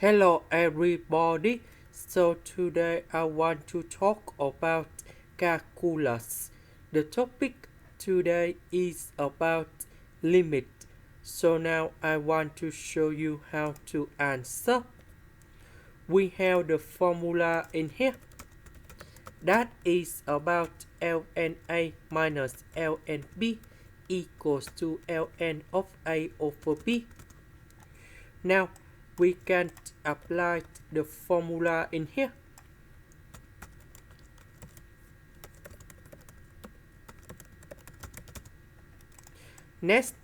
Hello everybody. So today I want to talk about calculus. The topic today is about limit. So now I want to show you how to answer. We have the formula in here. That is about ln A minus ln B equals to ln of A over B. Now we can apply the formula in here. Next,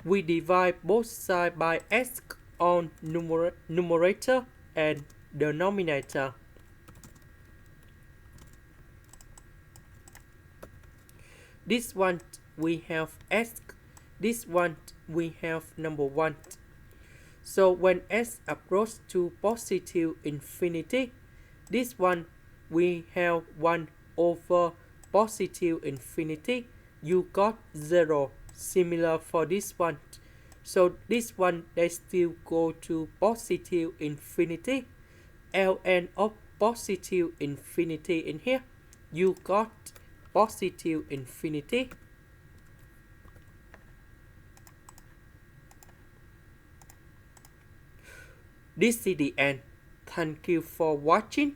we divide both sides by x on numerator and denominator. This one we have x, this one we have number 1. So when s approaches to positive infinity, this one we have 1 over positive infinity. You got 0. Similar for this one. So this one they still go to positive infinity. ln of positive infinity in here. You got positive infinity. This is the end. Thank you for watching.